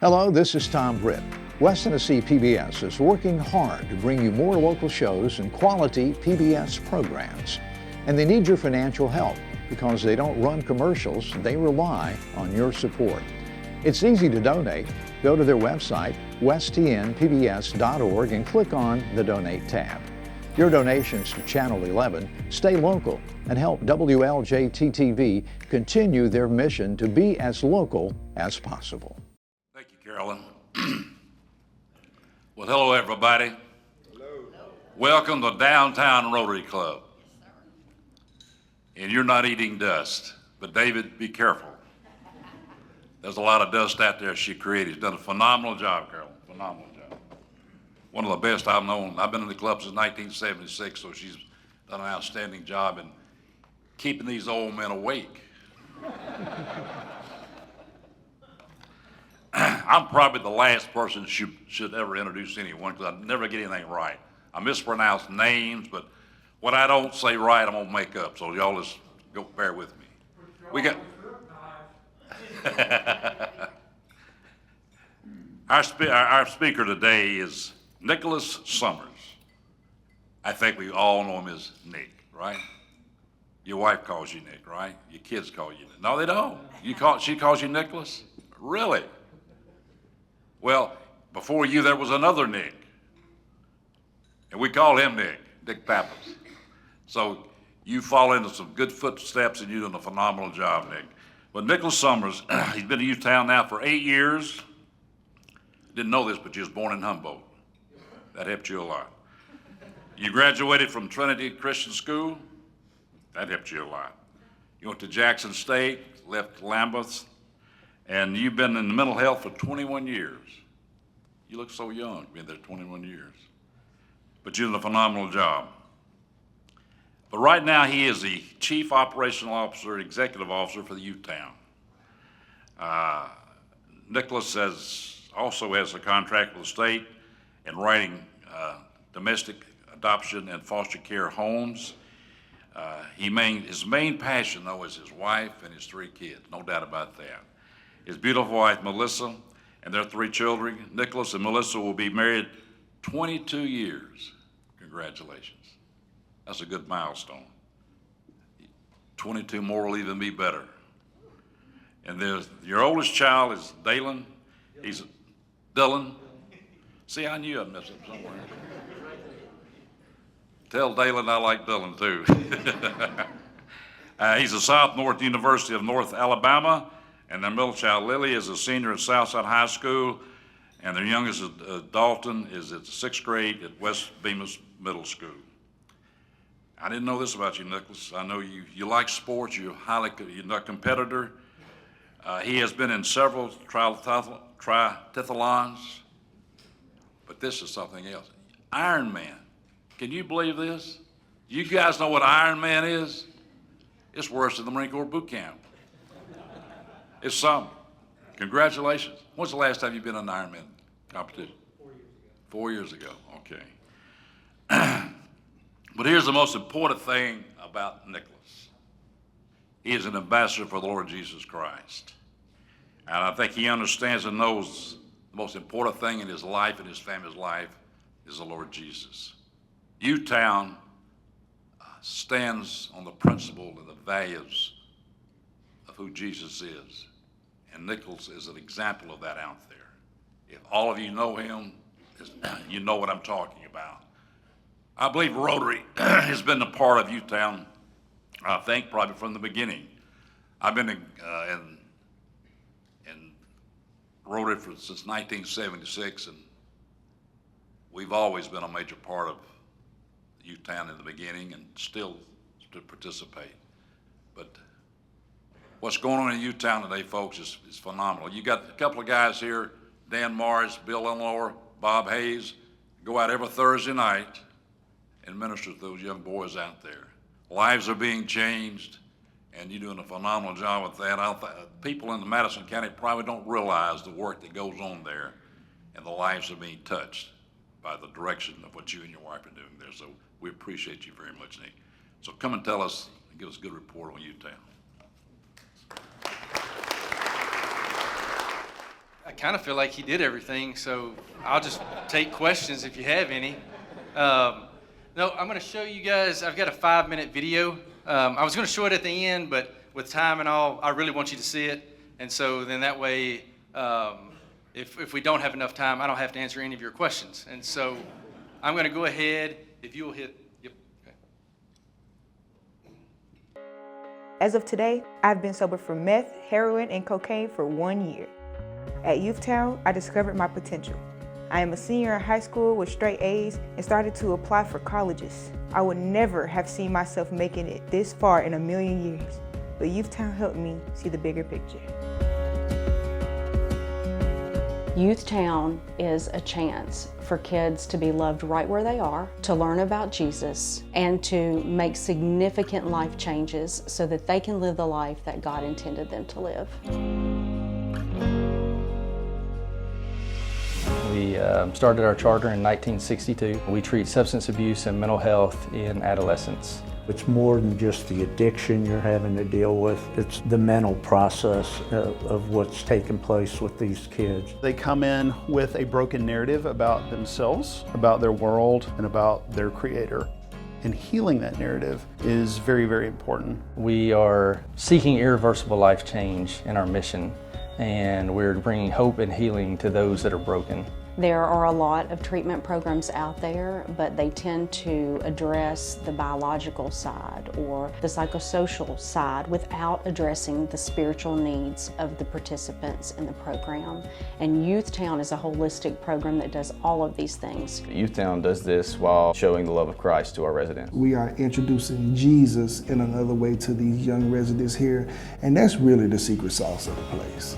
Hello, this is Tom Britt. West Tennessee PBS is working hard to bring you more local shows and quality PBS programs. And they need your financial help because they don't run commercials, they rely on your support. It's easy to donate. Go to their website, westtnpbs.org, and click on the Donate tab. Your donations to Channel 11 stay local and help WLJT-TV continue their mission to be as local as possible. Thank you, Carolyn. Well, hello, everybody. Hello. Welcome to Downtown Rotary Club. And you're not eating dust, but David, be careful. There's a lot of dust out there she created. She's done a phenomenal job, Carolyn, phenomenal job. One of the best I've known. I've been in the club since 1976, so she's done an outstanding job in keeping these old men awake. I'm probably the last person should ever introduce anyone because I never get anything right. I mispronounce names, but what I don't say right, I'm gonna make up. So y'all just go bear with me. We got our speaker today is Nicholas Summers. I think we all know him as Nick, right? Your wife calls you Nick, right? Your kids call you Nick. No, they don't. She calls you Nicholas? Really? Well, before you, there was another Nick. And we call him Nick Pappas. So you fall into some good footsteps and you're doing a phenomenal job, Nick. But Nicholas Summers, he's been in Utah now for 8 years. Didn't know this, but you was born in Humboldt. That helped you a lot. You graduated from Trinity Christian School. That helped you a lot. You went to Jackson State, left Lambeth, and you've been in mental health for 21 years. You look so young, been there 21 years. But you're doing a phenomenal job. But right now, he is the Chief Operational Officer, Executive Officer for the U-Town. Nicholas also has a contract with the state in writing domestic adoption and foster care homes. His main passion, though, is his wife and his 3 kids, no doubt about that. His beautiful wife, Melissa, and their 3 children. Nicholas and Melissa will be married 22 years. Congratulations. That's a good milestone. 22 more will even be better. And your oldest child is Dylan. He's Dylan. See, I knew I'd mess up somewhere. Tell Dylan I like Dylan too. He's a North University of North Alabama, and their middle child Lily is a senior at Southside High School, and their youngest Dalton is at the 6th grade at West Bemis Middle School. I didn't know this about you, Nicholas. I know you like sports. You're a competitor. He has been in several triathlons, but this is something else. Ironman. Can you believe this? You guys know what Ironman is? It's worse than the Marine Corps boot camp. It's something. Congratulations. When's the last time you've been in an Ironman competition? 4 years ago. 4 years ago, okay. But here's the most important thing about Nicholas. He is an ambassador for the Lord Jesus Christ. And I think he understands and knows the most important thing in his life and his family's life is the Lord Jesus. U-Town stands on the principle and the values of who Jesus is. And Nicholas is an example of that out there. If all of you know him, you know what I'm talking about. I believe Rotary has been a part of U-Town, I think, probably from the beginning. I've been in Rotary since 1976, and we've always been a major part of U-Town in the beginning and still to participate. But what's going on in U-Town today, folks, is phenomenal. You got a couple of guys here, Dan Morris, Bill Elmore, Bob Hayes, go out every Thursday night and minister to those young boys out there. Lives are being changed, and you're doing a phenomenal job with that. People in the Madison County probably don't realize the work that goes on there, and the lives are being touched by the direction of what you and your wife are doing there. So we appreciate you very much, Nick. So come and tell us, and give us a good report on U-Town. I kind of feel like he did everything, so I'll just take questions if you have any. No, I'm going to show you guys, I've got a 5-minute video. I was going to show it at the end, but with time and all, I really want you to see it. And so then that way, if we don't have enough time, I don't have to answer any of your questions. And so I'm going to go ahead, if you will hit, yep. Okay. As of today, I've been sober from meth, heroin, and cocaine for 1 year. At Youthtown, I discovered my potential. I am a senior in high school with straight A's and started to apply for colleges. I would never have seen myself making it this far in a million years, but Youthtown helped me see the bigger picture. Youthtown is a chance for kids to be loved right where they are, to learn about Jesus, and to make significant life changes so that they can live the life that God intended them to live. We started our charter in 1962. We treat substance abuse and mental health in adolescents. It's more than just the addiction you're having to deal with. It's the mental process of what's taking place with these kids. They come in with a broken narrative about themselves, about their world, and about their Creator. And healing that narrative is very, very important. We are seeking irreversible life change in our mission, and we're bringing hope and healing to those that are broken. There are a lot of treatment programs out there, but they tend to address the biological side or the psychosocial side without addressing the spiritual needs of the participants in the program. And Youthtown is a holistic program that does all of these things. Youthtown does this while showing the love of Christ to our residents. We are introducing Jesus in another way to these young residents here, and that's really the secret sauce of the place.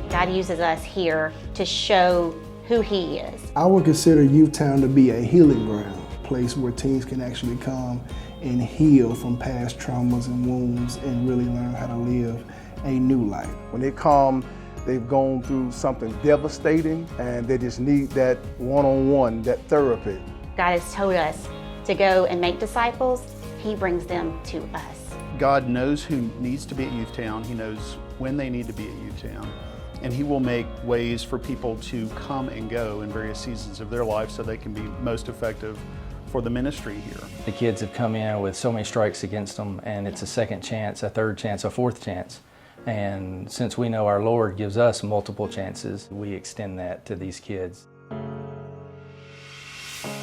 God uses us here to show who He is. I would consider Youthtown to be a healing ground, a place where teens can actually come and heal from past traumas and wounds and really learn how to live a new life. When they come, they've gone through something devastating and they just need that one-on-one, that therapy. God has told us to go and make disciples. He brings them to us. God knows who needs to be at Youthtown. He knows when they need to be at Youthtown. And He will make ways for people to come and go in various seasons of their life so they can be most effective for the ministry here. The kids have come in with so many strikes against them, and it's a second chance, a third chance, a fourth chance. And since we know our Lord gives us multiple chances, we extend that to these kids.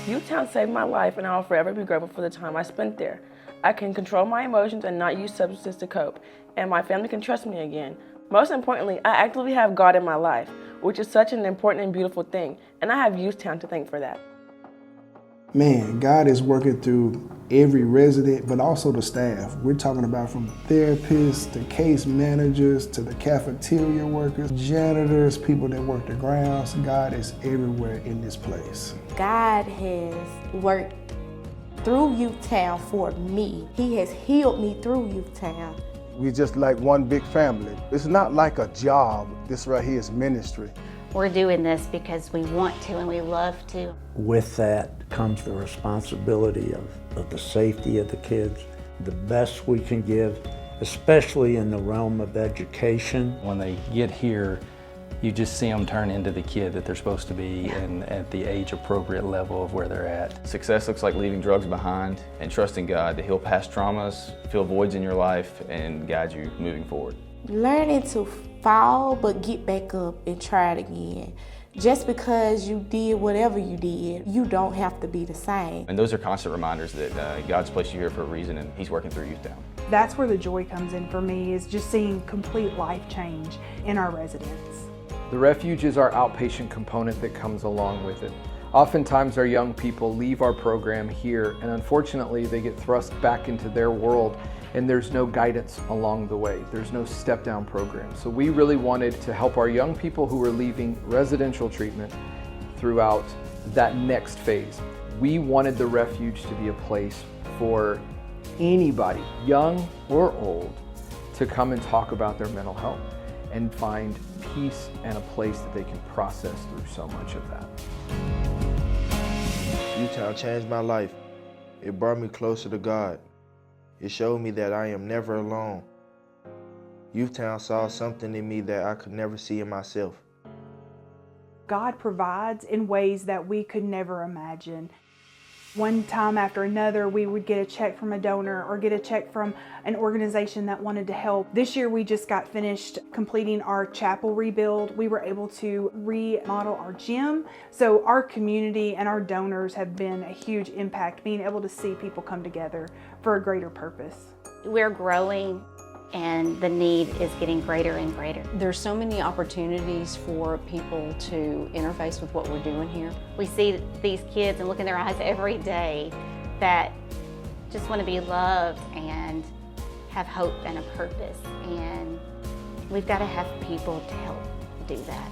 Youthtown saved my life, and I will forever be grateful for the time I spent there. I can control my emotions and not use substances to cope, and my family can trust me again. Most importantly, I actively have God in my life, which is such an important and beautiful thing, and I have Youthtown to thank for that. Man, God is working through every resident, but also the staff. We're talking about from therapists to case managers to the cafeteria workers, janitors, people that work the grounds. God is everywhere in this place. God has worked through Youthtown for me. He has healed me through Youthtown. We just like one big family. It's not like a job. This right here is ministry. We're doing this because we want to and we love to. With that comes the responsibility of the safety of the kids, the best we can give, especially in the realm of education. When they get here, you just see them turn into the kid that they're supposed to be and at the age-appropriate level of where they're at. Success looks like leaving drugs behind and trusting God to heal past traumas, fill voids in your life, and guide you moving forward. Learning to fall but get back up and try it again. Just because you did whatever you did, you don't have to be the same. And those are constant reminders that God's placed you here for a reason and He's working through Youthtown. That's where the joy comes in for me, is just seeing complete life change in our residents. The refuge is our outpatient component that comes along with it. Oftentimes our young people leave our program here and unfortunately they get thrust back into their world and there's no guidance along the way. There's no step-down program. So we really wanted to help our young people who were leaving residential treatment throughout that next phase. We wanted the refuge to be a place for anybody, young or old, to come and talk about their mental health and find peace and a place that they can process through so much of that. Youthtown changed my life. It brought me closer to God. It showed me that I am never alone. Youthtown saw something in me that I could never see in myself. God provides in ways that we could never imagine. One time after another, we would get a check from a donor or get a check from an organization that wanted to help. This year, we just got finished completing our chapel rebuild. We were able to remodel our gym. So our community and our donors have been a huge impact, being able to see people come together for a greater purpose. We're growing, and the need is getting greater and greater. There's so many opportunities for people to interface with what we're doing here. We see these kids and look in their eyes every day that just want to be loved and have hope and a purpose, and we've got to have people to help do that.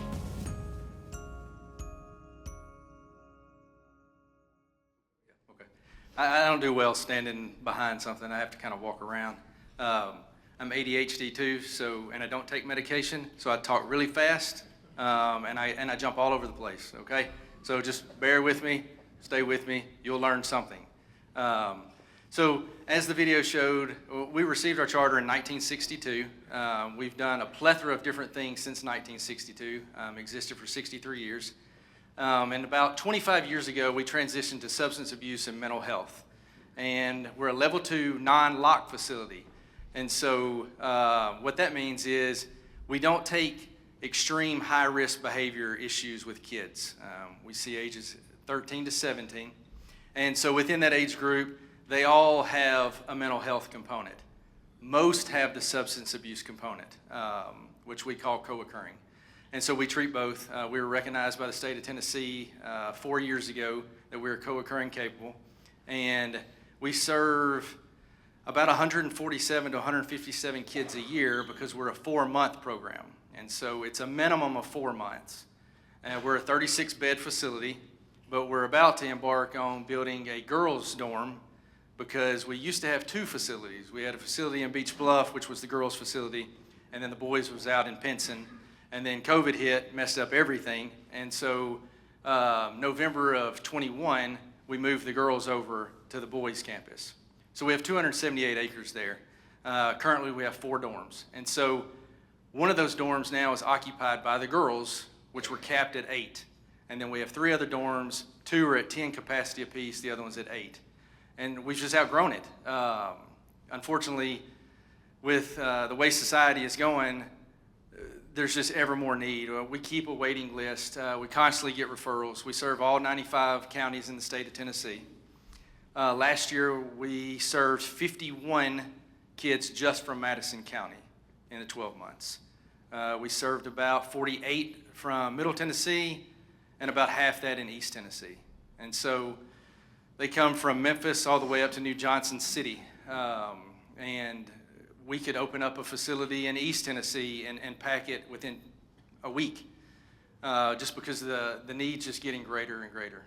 I don't do well standing behind something. I have to kind of walk around. I'm ADHD too, and I don't take medication, so I talk really fast, and I jump all over the place, okay? So just bear with me, stay with me, you'll learn something. So as the video showed, we received our charter in 1962. We've done a plethora of different things since 1962, existed for 63 years. And about 25 years ago, we transitioned to substance abuse and mental health. And we're a level 2 non-lock facility. And so what that means is we don't take extreme high-risk behavior issues with kids. We see ages 13 to 17. And so within that age group, they all have a mental health component. Most have the substance abuse component, which we call co-occurring. And so we treat both. We were recognized by the state of Tennessee 4 years ago that we're co-occurring capable. And we serve about 147 to 157 kids a year because we're a 4-month program. And so it's a minimum of 4 months. We're a 36-bed facility, but we're about to embark on building a girls' dorm because we used to have 2 facilities. We had a facility in Beach Bluff, which was the girls' facility, and then the boys was out in Pinson. And then COVID hit, messed up everything. And so November of 21, we moved the girls over to the boys' campus. So we have 278 acres there. Currently, we have 4 dorms. And so one of those dorms now is occupied by the girls, which were capped at 8. And then we have 3 other dorms. 2 are at 10 capacity apiece. The other one's at 8. And we've just outgrown it. Unfortunately, with the way society is going, there's just ever more need. We keep a waiting list. We constantly get referrals. We serve all 95 counties in the state of Tennessee. Last year, we served 51 kids just from Madison County in the 12 months. We served about 48 from Middle Tennessee and about half that in East Tennessee. And so they come from Memphis all the way up to New Johnson City. And we could open up a facility in East Tennessee and pack it within a week, just because the need's just getting greater and greater.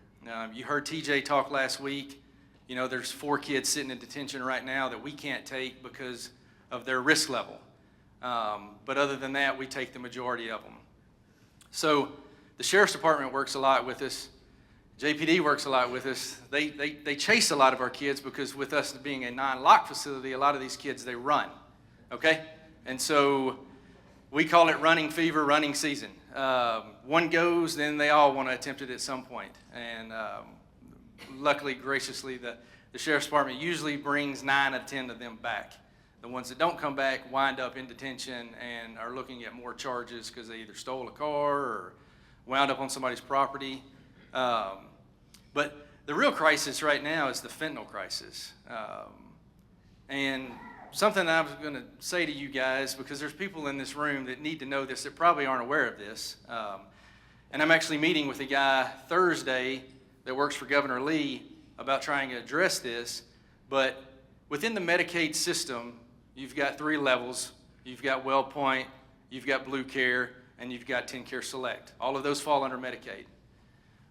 You heard TJ talk last week. You know, there's 4 kids sitting in detention right now that we can't take because of their risk level. But other than that, we take the majority of them. So the Sheriff's Department works a lot with us. JPD works a lot with us. They chase a lot of our kids because with us being a non-lock facility, a lot of these kids, they run, okay? And so we call it running fever, running season. One goes, then they all want to attempt it at some point. And luckily, graciously, the Sheriff's Department usually brings 9 out of 10 of them back. The ones that don't come back wind up in detention and are looking at more charges because they either stole a car or wound up on somebody's property. But the real crisis right now is the fentanyl crisis. And something that I was going to say to you guys, because there's people in this room that need to know this that probably aren't aware of this. And I'm actually meeting with a guy Thursday that works for Governor Lee about trying to address this. But within the Medicaid system, you've got 3 levels. You've got WellPoint, you've got Blue Care, and you've got TennCare Select. All of those fall under Medicaid,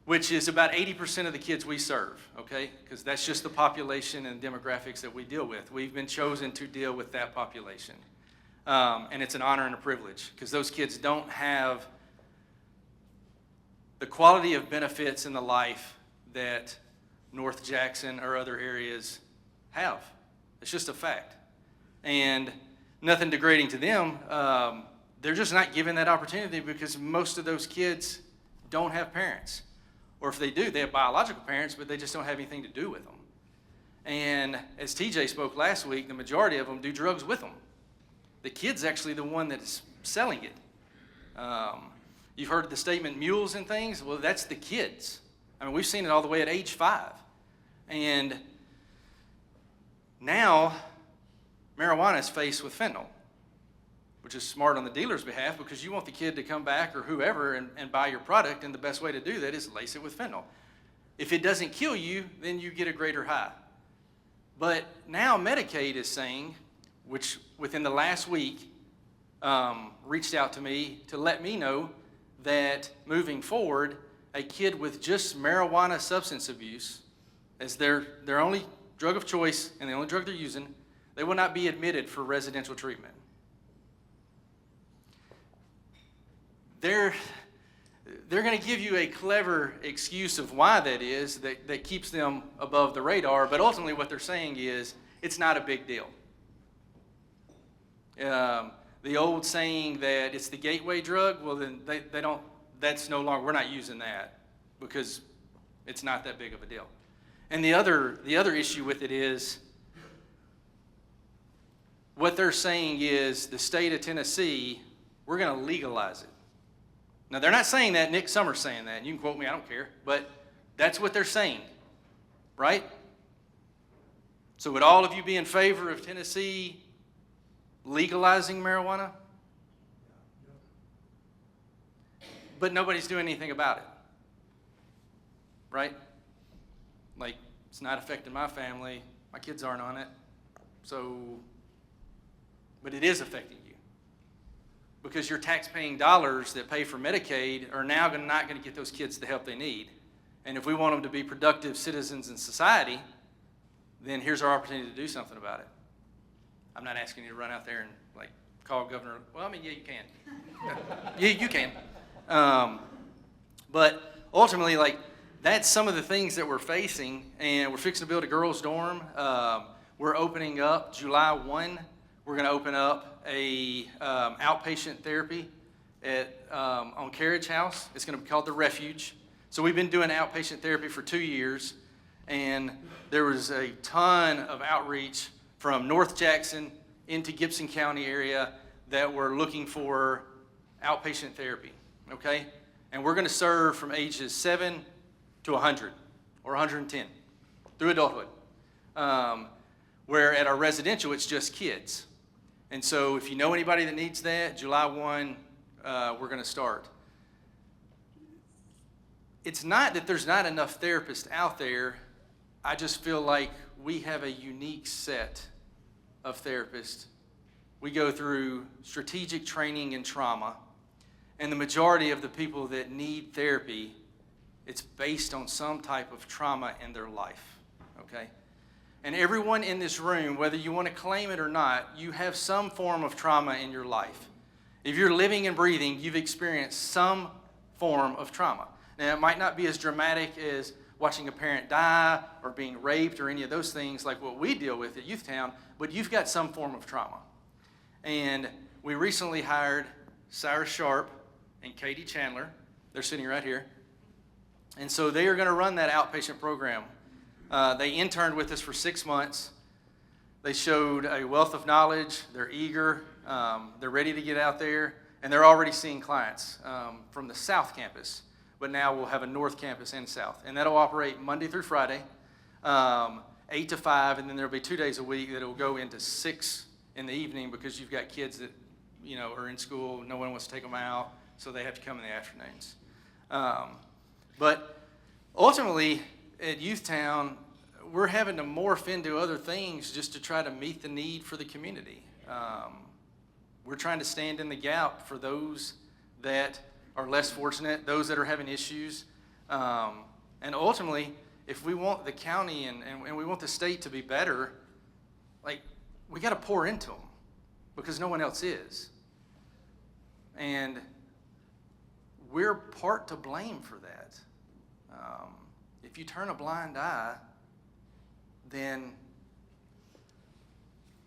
which is about 80% of the kids we serve, okay? Because that's just the population and demographics that we deal with. We've been chosen to deal with that population. And it's an honor and a privilege because those kids don't have the quality of benefits in the life that North Jackson or other areas have. It's just a fact. And nothing degrading to them. They're just not given that opportunity because most of those kids don't have parents. Or if they do, they have biological parents, but they just don't have anything to do with them. And as TJ spoke last week, the majority of them do drugs with them. The kid's actually the one that is selling it. You've heard the statement mules and things. Well, that's the kids. I mean, we've seen it all the way at age 5. And now marijuana is faced with fentanyl, which is smart on the dealer's behalf because you want the kid to come back or whoever and buy your product, and the best way to do that is lace it with fentanyl. If it doesn't kill you, then you get a greater high. But now Medicaid is saying, which within the last week reached out to me to let me know that moving forward, a kid with just marijuana substance abuse as their only drug of choice and the only drug they're using, they will not be admitted for residential treatment. They're going to give you a clever excuse of why that is that keeps them above the radar, but ultimately what they're saying is it's not a big deal. The old saying that it's the gateway drug, well then they don't, that's no longer, we're not using that because it's not that big of a deal. And the other issue with it is what they're saying is the state of Tennessee, we're going to legalize it. Now, they're not saying that. Nick Summers saying that. You can quote me, I don't care. But that's what they're saying, right? So would all of you be in favor of Tennessee legalizing marijuana? But nobody's doing anything about it, right? Like, it's not affecting my family. My kids aren't on it. So, but it is affecting you. Because your tax-paying dollars that pay for Medicaid are now not going to get those kids the help they need. And if we want them to be productive citizens in society, then here's our opportunity to do something about it. I'm not asking you to run out there and like call Governor. Well, I mean, yeah, you can. Yeah, you can. But ultimately, like, that's some of the things that we're facing, and we're fixing to build a girls' dorm. We're opening up July 1. We're going to open up a outpatient therapy on Carriage House. It's going to be called The Refuge. So we've been doing outpatient therapy for 2 years, and there was a ton of outreach from North Jackson into Gibson County area that were looking for outpatient therapy, okay? And we're going to serve from ages 7 to 100 or 110 through adulthood, where at our residential, it's just kids. And so if you know anybody that needs that, July 1, we're going to start. It's not that there's not enough therapists out there. I just feel like we have a unique set of therapists. We go through strategic training in trauma, and the majority of the people that need therapy, it's based on some type of trauma in their life, okay? And everyone in this room, whether you want to claim it or not, you have some form of trauma in your life. If you're living and breathing, you've experienced some form of trauma. Now, it might not be as dramatic as watching a parent die or being raped or any of those things like what we deal with at Youthtown, but you've got some form of trauma. And we recently hired Cyrus Sharp and Katie Chandler. They're sitting right here. And so they are going to run that outpatient program. They interned with us for 6 months. They showed a wealth of knowledge. They're eager. They're ready to get out there. And they're already seeing clients from the South Campus. But now we'll have a North Campus and South. And that'll operate Monday through Friday, 8 to 5. And then there'll be 2 days a week that will go into 6 in the evening because you've got kids that, you know, are in school. No one wants to take them out, so they have to come in the afternoons. But ultimately, at Youthtown, we're having to morph into other things just to try to meet the need for the community. We're trying to stand in the gap for those that are less fortunate, those that are having issues. And ultimately, if we want the county and we want the state to be better, like, we got to pour into them because no one else is. And we're part to blame for that. If you turn a blind eye, then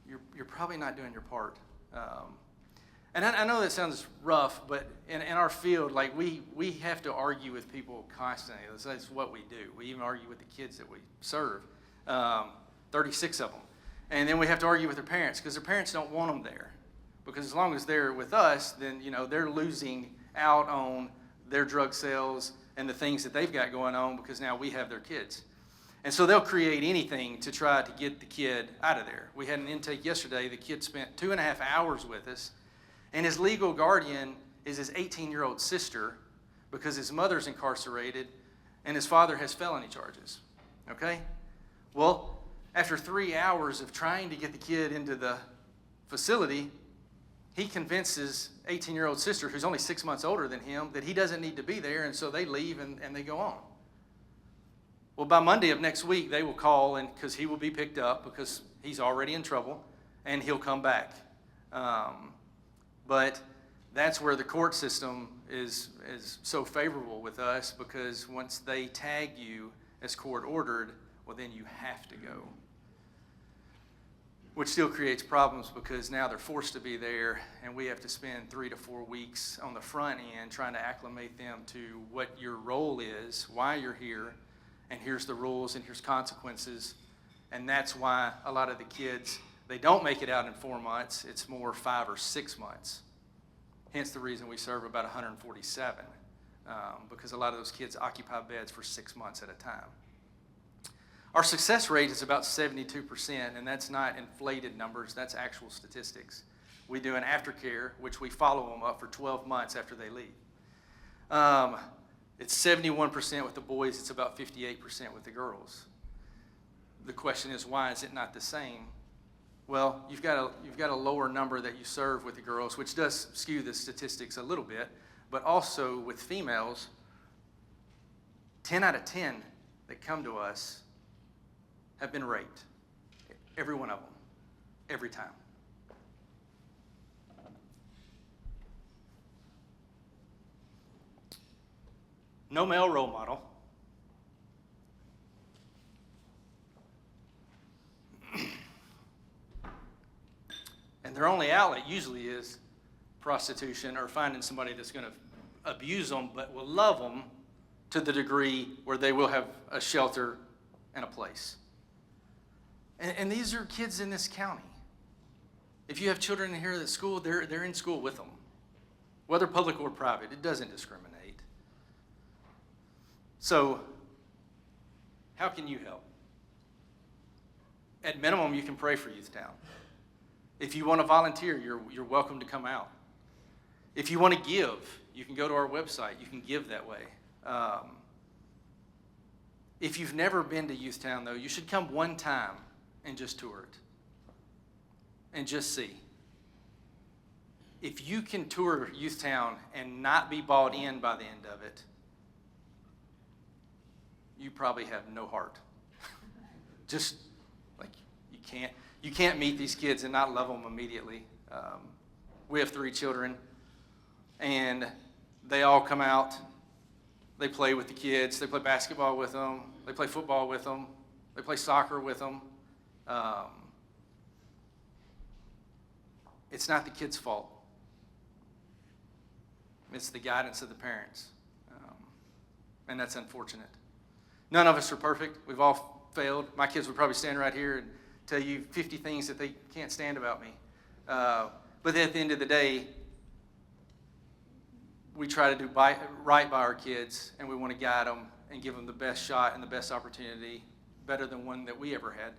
you're probably not doing your part And I know that sounds rough, but in our field, like we have to argue with people constantly. That's what we do. We even argue with the kids that we serve, 36 of them. And then we have to argue with their parents because their parents don't want them there. Because as long as they're with us, then they're losing out on their drug sales and the things that they've got going on because now we have their kids. And so they'll create anything to try to get the kid out of there. We had an intake yesterday. The kid spent 2.5 hours with us. And his legal guardian is his 18-year-old sister because his mother's incarcerated and his father has felony charges, okay? Well, after 3 hours of trying to get the kid into the facility, he convinces 18-year-old sister, who's only 6 months older than him, that he doesn't need to be there, and so they leave and they go on. Well, by Monday of next week, they will call because he will be picked up because he's already in trouble, and he'll come back. But that's where the court system is so favorable with us because once they tag you as court ordered, well, then you have to go. Which still creates problems because now they're forced to be there and we have to spend 3 to 4 weeks on the front end trying to acclimate them to what your role is, why you're here, and here's the rules and here's consequences. And that's why a lot of the kids, they don't make it out in 4 months. It's more 5 or 6 months. Hence the reason we serve about 147 because a lot of those kids occupy beds for 6 months at a time. Our success rate is about 72%, and that's not inflated numbers, that's actual statistics. We do an aftercare, which we follow them up for 12 months after they leave. It's 71% with the boys, it's about 58% with the girls. The question is, why is it not the same? Well, you've got a lower number that you serve with the girls, which does skew the statistics a little bit, but also with females, 10 out of 10 that come to us have been raped. Every one of them, every time. No male role model. And their only outlet usually is prostitution or finding somebody that's going to abuse them but will love them to the degree where they will have a shelter and a place. And these are kids in this county. If you have children in here at school, they're in school with them. Whether public or private, it doesn't discriminate. So, how can you help? At minimum, you can pray for Youthtown. If you want to volunteer, you're welcome to come out. If you want to give, you can go to our website. You can give that way. If you've never been to Youthtown, though, you should come one time and just tour it and just see. If you can tour Youthtown and not be bought in by the end of it, you probably have no heart. Just like you can't meet these kids and not love them immediately. We have 3 children, and they all come out. They play with the kids. They play basketball with them. They play football with them. They play soccer with them. It's not the kids' fault. It's the guidance of the parents. And that's unfortunate. None of us are perfect. We've all failed. My kids would probably stand right here and tell you 50 things that they can't stand about me. But at the end of the day, we try to do right by our kids, and we want to guide them and give them the best shot and the best opportunity, better than one that we ever had.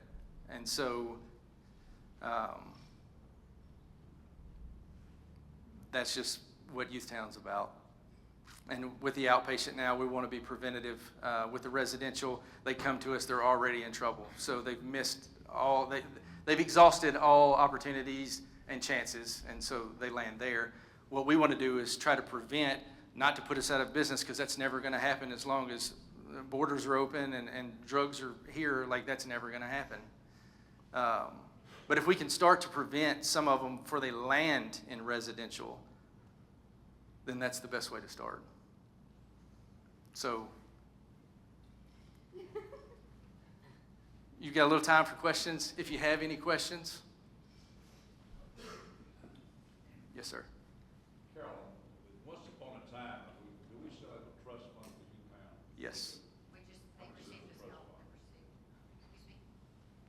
And so that's just what Youthtown's about. And with the outpatient now, we want to be preventative. With the residential, they come to us, they're already in trouble. So they've missed they've exhausted all opportunities and chances, and so they land there. What we want to do is try to prevent, not to put us out of business, because that's never going to happen as long as borders are open and drugs are here. Like, that's never going to happen. But if we can start to prevent some of them before they land in residential, then that's the best way to start. So, you've got a little time for questions. If you have any questions. Yes, sir. Carolyn, once upon a time, do we still have a trust fund for youth town? Yes.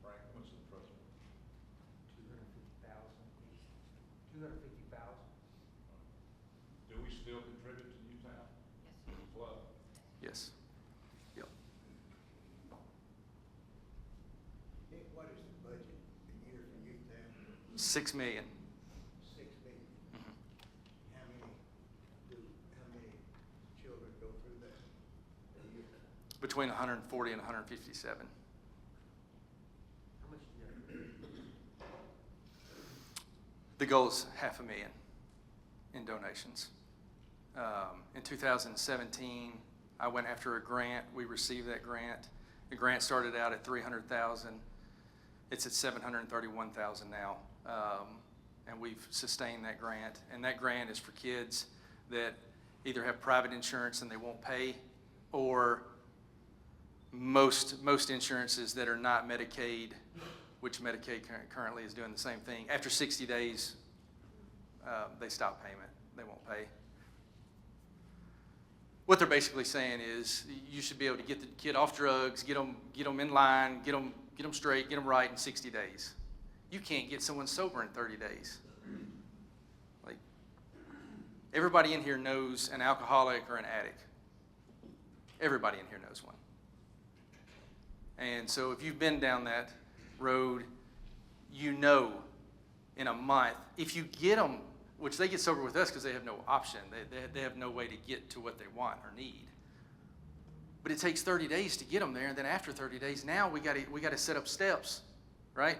Frank, what's the trust fund? 250,000. Do we still contribute to youth town? Yes. Club? Yes. Yep. Nick, what is the budget a year for youth town? $6 million. 6 million. How many children go through that a year? Between 140 and 157. How much do you have? The goal is $500,000 in donations. In 2017, I went after a grant. We received that grant. The grant started out at $300,000. It's at $731,000 now, and we've sustained that grant. And that grant is for kids that either have private insurance and they won't pay, or most insurances that are not Medicaid, which Medicaid currently is doing the same thing. After 60 days, they stop payment. They won't pay. What they're basically saying is you should be able to get the kid off drugs, get them in line, get them straight, get them right in 60 days. You can't get someone sober in 30 days. Like, everybody in here knows an alcoholic or an addict. Everybody in here knows one. And so if you've been down that road, you know in a month, if you get them, which they get sober with us because they have no option. They have no way to get to what they want or need. But it takes 30 days to get them there, and then after 30 days, now we got to set up steps, right,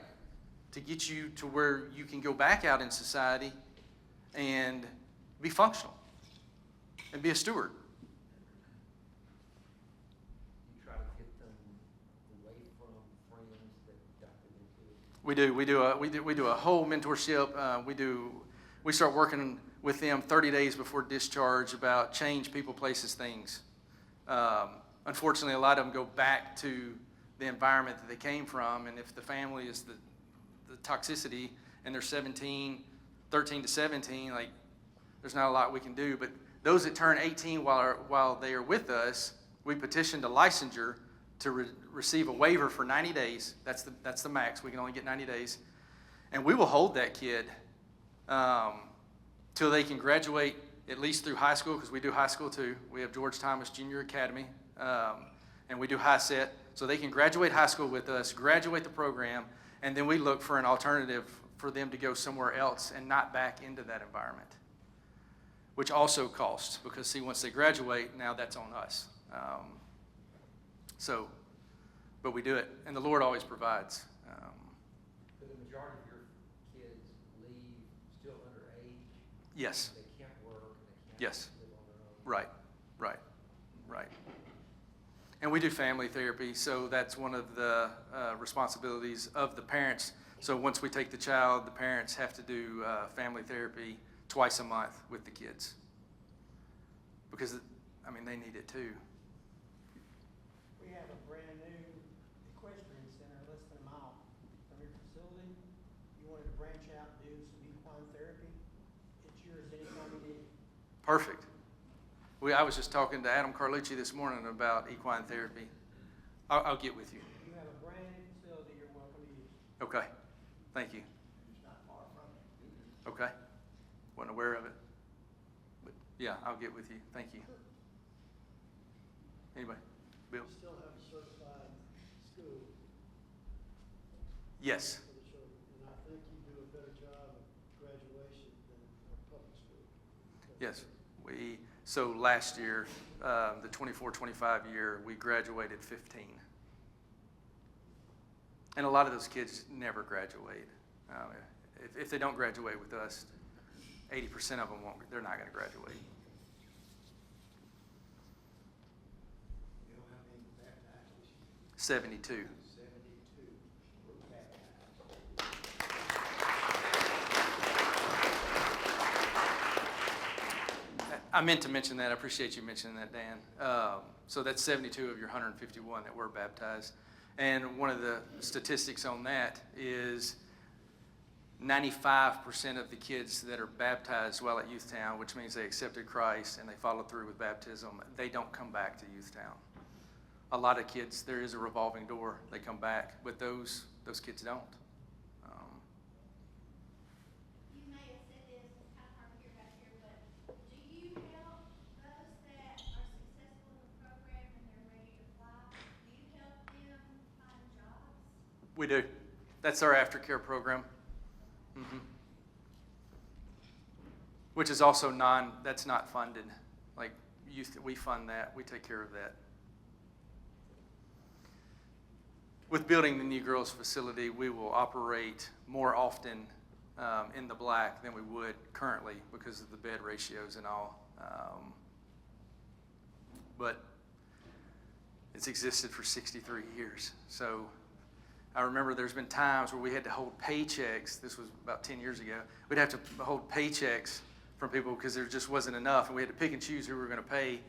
to get you to where you can go back out in society and be functional and be a steward. You try to get them away from friends that got them into it. We do a whole mentorship. We start working with them 30 days before discharge about change, people, places, things. Unfortunately, a lot of them go back to the environment that they came from, and if the family is the toxicity and they're 13 to 17, like, there's not a lot we can do. But those that turn 18 while they are with us, we petitioned a licensure to receive a waiver for 90 days. That's the max. We can only get 90 days. And we will hold that kid till they can graduate at least through high school, because we do high school too. We have George Thomas Junior Academy, and we do high set. So they can graduate high school with us, graduate the program, and then we look for an alternative for them to go somewhere else and not back into that environment, which also costs, because see, once they graduate, now that's on us. But we do it, and the Lord always provides. So the majority of your kids leave still underage? Yes. They can't work, they can't Yes. live on their own? Right. And we do family therapy, so that's one of the responsibilities of the parents. So once we take the child, the parents have to do family therapy twice a month with the kids. Because, I mean, they need it too. We have a brand new equestrian center less than a mile from your facility. You wanted to branch out and do some equine therapy. It's yours anytime you need. Perfect. I was just talking to Adam Carlucci this morning about equine therapy. I'll get with you. You have a brand new facility you're welcome to use. Okay. Thank you. It's not far from it. Okay. Wasn't aware of it. But yeah, I'll get with you. Thank you. Anybody? Bill? You still have a certified school Yes. for the children, and I think you do a better job of graduation than a public school. Yes. So last year, the 24-25 year, we graduated 15. And a lot of those kids never graduate. If they don't graduate with us, 80% of them won't. They're not going to graduate. You know how many baptized this year? 72. 72 were baptized. I meant to mention that. I appreciate you mentioning that, Dan. So that's 72 of your 151 that were baptized. And one of the statistics on that is 95% of the kids that are baptized while at Youthtown, which means they accepted Christ and they followed through with baptism, they don't come back to Youthtown. A lot of kids, there is a revolving door, they come back, but those kids don't. You may have said this, it's kind of hard to hear back here, but do you help those that are successful in the program and they're ready to fly? Do you help them find jobs? We do. That's our aftercare program. Which is also that's not funded. Like youth, we fund that, we take care of that. With building the New Girls facility, we will operate more often in the black than we would currently because of the bed ratios and all. But it's existed for 63 years. So I remember there's been times where we had to hold paychecks. This was about 10 years ago. We'd have to hold paychecks from people because there just wasn't enough, and we had to pick and choose who we were going to pay.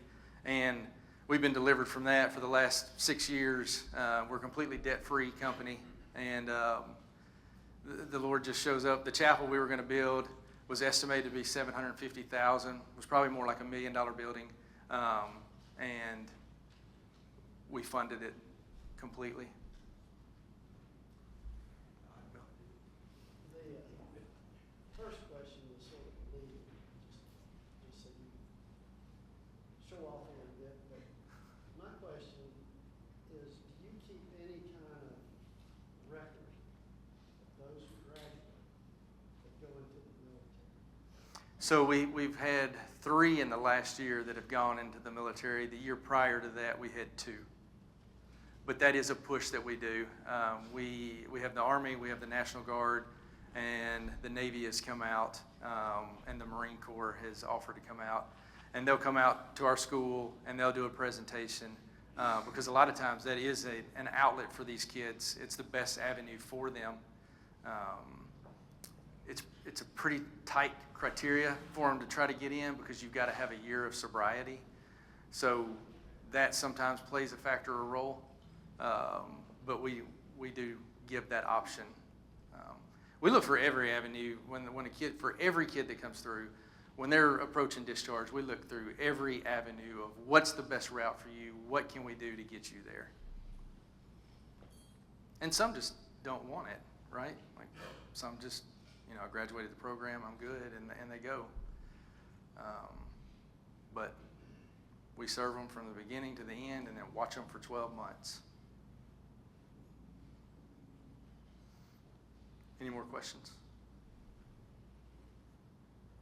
And we've been delivered from that for the last 6 years. We're a completely debt-free company, and the Lord just shows up. The chapel we were going to build was estimated to be $750,000. It was probably more like $1 million building, and we funded it completely. First question is sort of leading, just so you show off a little bit, but my question is, do you keep any kind of record of those who graduate that go into the military? So we've had 3 in the last year that have gone into the military. The year prior to that, we had 2. But that is a push that we do. We have the Army, we have the National Guard, and the Navy has come out, and the Marine Corps has offered to come out. And they'll come out to our school, and they'll do a presentation, because a lot of times that is an outlet for these kids. It's the best avenue for them. It's a pretty tight criteria for them to try to get in because you've got to have a year of sobriety. So that sometimes plays a factor or role, but we do give that option. We look for every avenue for every kid that comes through. When they're approaching discharge, we look through every avenue of what's the best route for you, what can we do to get you there. And some just don't want it, right? Like some just, I graduated the program, I'm good, and they go. But we serve them from the beginning to the end and then watch them for 12 months. Any more questions?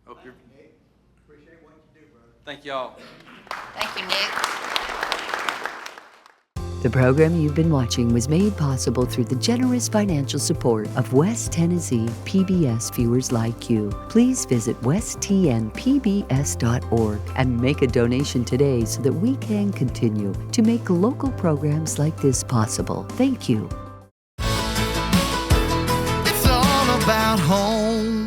Thank you, Nick. Appreciate what you do, brother. Thank y'all. Thank you, Nick. The program you've been watching was made possible through the generous financial support of West Tennessee PBS viewers like you. Please visit westtnpbs.org and make a donation today so that we can continue to make local programs like this possible. Thank you. About home.